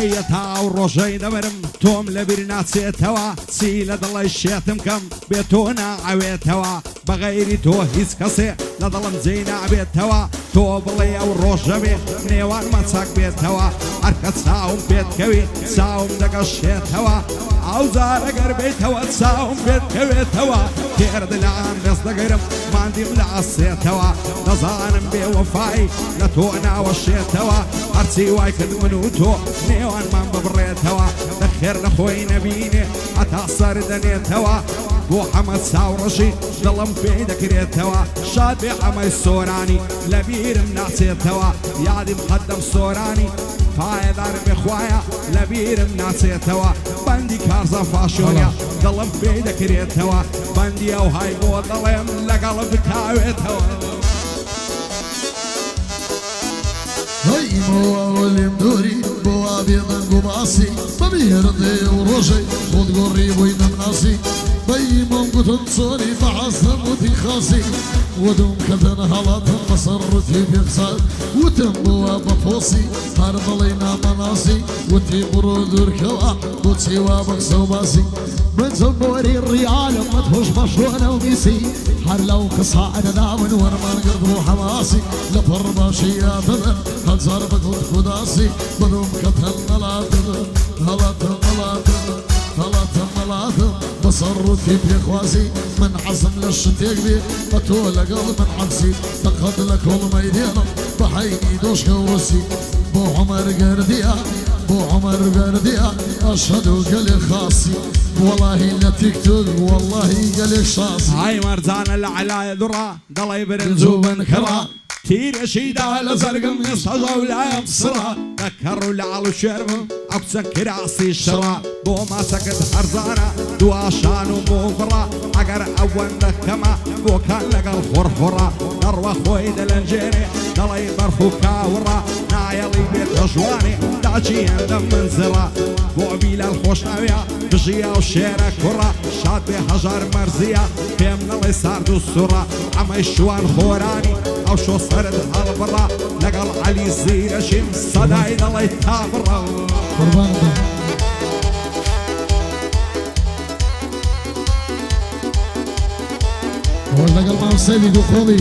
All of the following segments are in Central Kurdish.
هەیەتا و ڕۆژەی دەبرم تۆم لە بیر ناچێتەوە چی لە دڵی شێتم کەم بێ تۆ ناعەوێتەوە بەغەیری تۆ هیچ کەسێ لە دڵم جێی نابێتەوە تۆ بڵێ ئەو ڕۆژە بێ نێوانمان چاک بێتەوە هەرکە چاوم پێتکەوی چاوم دەگەشێتەوە ئەو جارەگەر بێتەوە چاوم پێتکەوێتەوە تێردلان دەست دەگەرم ماندیم لە ئاسێتەوە دەزانم بێوەفایی لە تۆ ناوەشێتەوە هەرچی وای کرد من و تۆ نێوانمان ببڕێتەوە دەخێر لە خۆی نەبینێ هەتا سەر دەنێتەوە بۆ حەمە چاوڕەشی دڵم پێی دەکرێتەوە شاد بێ حەمەی سۆرانی لە بیرم ناچێتەوە یادیم قەدەم سۆرانی پایەدار بخوایە لە بیرم ناچێتەوە بەندی کارزە فاشۆنیا دڵم پێی دەکرێتەوە بەندی ئەو های بۆ دەڵێم لەگەڵ بکاوێتەوە هەیمەوەلێم دووری بۆ ئابێدەنگ و باسی بەبیێردێ و ڕۆژەی خۆت گۆڕی بۆی نەمناسی بەیمەم گوتم چۆری بەحەسن وتی خاسی ودم کەتەن هەڵاتم بەسەر ڕوتی پێقسات وتم بووە بە پۆسی هەر بەڵێ نامەناسی وتی بڕۆ دوورکەوە بۆچی وا بەقسە و باسی من زەمبۆری ڕیالم مەدهۆش بە شۆنە و میسی هەر لەو قسانەدا من وەرمان کرد بۆ حەماسی لە پڕ باشی یاددن هەزار بەگوت خوداسی بەدم کەتەن هەڵاتم هەڵاتم هەڵاتم هەڵاتم هەڵاتم بەسەر ڕوتی پێخوازی من حەزم لە شتێک بێ بە تۆ لەگەڵ من عەکسی فەقەت لە کۆڵمەی دێنم بە حەینی دۆشکە وەسی بۆ عومەر گەردیە بۆ عومەر گەردیە ئەشهەدو گەلێ خاسی والله لە تیکتۆک واللهی گەلێک شاسی ئای مەرجانە لە عەلایە دوڕا دەڵێ برنج و بنکڕا تیرەشیدا لە زەرگم ئێستەژە و لایەم سڕا لە کەڕ و لەعاڵ و شێرمم ئەو چەند کراسی شڕا بۆ ماسەکەت هەرزانە دواشان و مۆڤڕا ئەگەر ئەوەندە کەمە بۆکان لەگەڵ خۆڕخۆڕا دەڕوە خۆی دەلەنجێنێ دەڵێ بەرف و کاوڕا نایەڵی بێتە ژوانێ داچی هەندە منزڵا بۆ بیلەل خۆشناویە بژیە و شێرە کوڕە شاد بێ هەژار مەرزیە پێم نەڵێ سارد و سوڕە ئەمەی شوان خۆرانی ئەو شۆ سەرت هەڵبڕا لەگەڵ عەلی زیرەشیم سەدای دەڵێ تا بڕە خۆش لەگەڵ مامسەوی دوو خۆڵی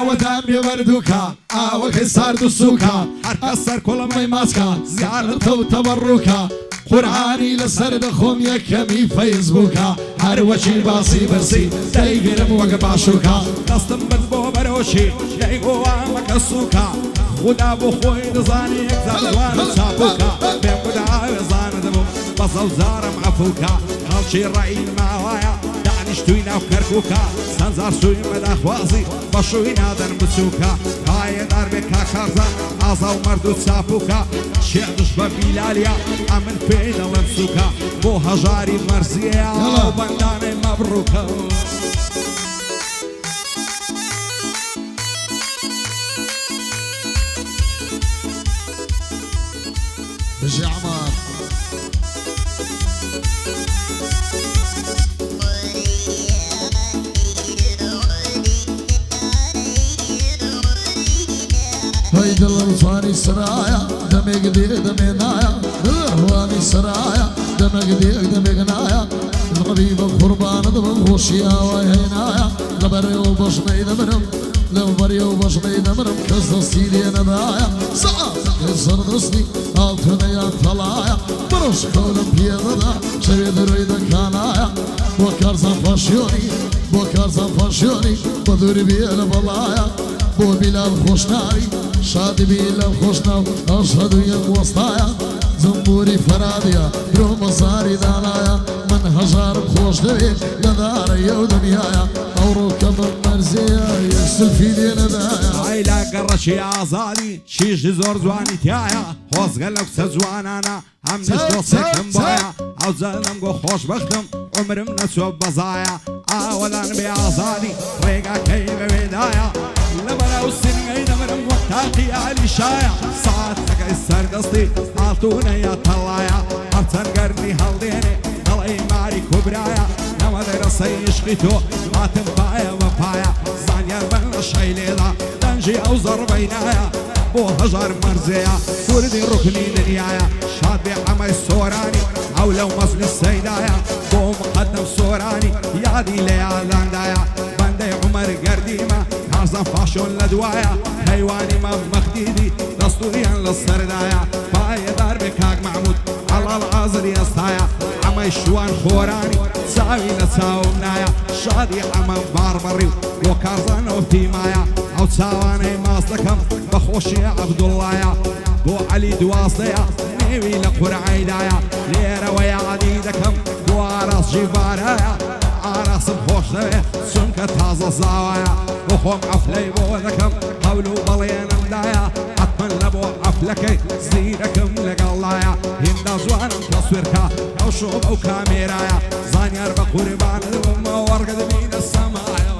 ئاوەدان بێوەردووکە ئاوەکەی سارد و سووکە هەرکە سەر کۆڵەمەی ماسکە زیارەتە و تەبەڕووکە قورعانی لەسەر دەخۆم یەکەمی فەیسبووکە هەروەچی باسی بەرسی دەیگرم وەکە باشووکە دەستم بد بۆ بەرەوشی دەیگۆوامەکە سووکە خدا بۆ خۆی دەزانی یەکزانوانە چاپووکە پێم خدا وێزانە دەبم بە زەوزارم عەفووکە خەڵکی ڕەئی ماوایە دانیشتووی ناو کەرکووکە سەنجار سووی مەداخوازی بە شووی نادەن بچووکە پایەدار بێ کاکارزان ئازا و مەرد و چاپووکە شێدش بە بیلالیا ئەمن پێی دەڵێم سووکە بۆ هەژاری مەرزیە و بەندانەی مەبڕووکە بژی عەمار هەی دڵم فانی سرایە دەمێک دێ دەمێ نایە دڵڕوانی سرایە دەمێک دێک دەمێک نایە ڕەبی بە قوربانە دەبم خۆشی ئاوای هەینایە لەبەرێ و بەشمەی دەمرم لەبەرێ و بەشمەی دەمرم کەس دەستی لێ نەدایە سەعاتەکەی سەردەستی ئاڵتونەیان تەڵایە بڕۆژ کەولم پێدەدا شەوێ دەروی دەکانایە بۆ کارزان پاشیۆنی بۆ کارزان پاشیۆنی بە دووری بێ لە بەڵایە بۆ بیلال خۆشناوی شادی بیلال خۆشناو ئەشهەدو یەک وەستایە زنبوري فرادية برو مصاري دانايا من هجار بخوش دوي لداري ودنيايا طوروك من مرزية يكسل في دين دايا عيلا قرشي عزالي شيش زور زواني تايا خوز قلق سزوانانا هم نشتو سكن بايا او زلم قو خوش بختم عمرم نسوب بزايا اولا بعزالي ريقا كيف بدايا لبنا والسنين مرم وقتاقي علي شايا ساعتك السر قصدي عطونا يا طلايا عبتن قرني هالديني ضلعي ماري كبرايا نما درسي يشقيتو ما تنفايا وفايا زانيا من الشيليلا دنجي او زربينايا بو هجر مرزيا كردي ركني دنيايا شاد بعمي السوراني او لو مصل السيدايا بو مقدم سوراني يادي ليالان دايا بندي عمر قرديمة كازم فاشون لدوايا حيواني ما مخديدي دستوريا للسردايا باي دار بكاك معمود على العازر يستايا عمي شوان خوراني ساوي لتساومنايا شادي عمم باربري وكازان وفتيمايا او تساواني ماصلكم بخوشي عبد الله بو علي دواصيا نيوي لقرعي دايا ليرا ويا عديدكم بو عراس جيبارايا عراس بخوش دوي سمكة تازة زاوايا وخوم عفلي بو ذكم قولوا ضلينا مدايا حتما لبو عفلكي زيدكم لقلايا هندا زوانا تصويركا او شوب او كاميرايا زانيار بقربان الوما ورقد بين السمايا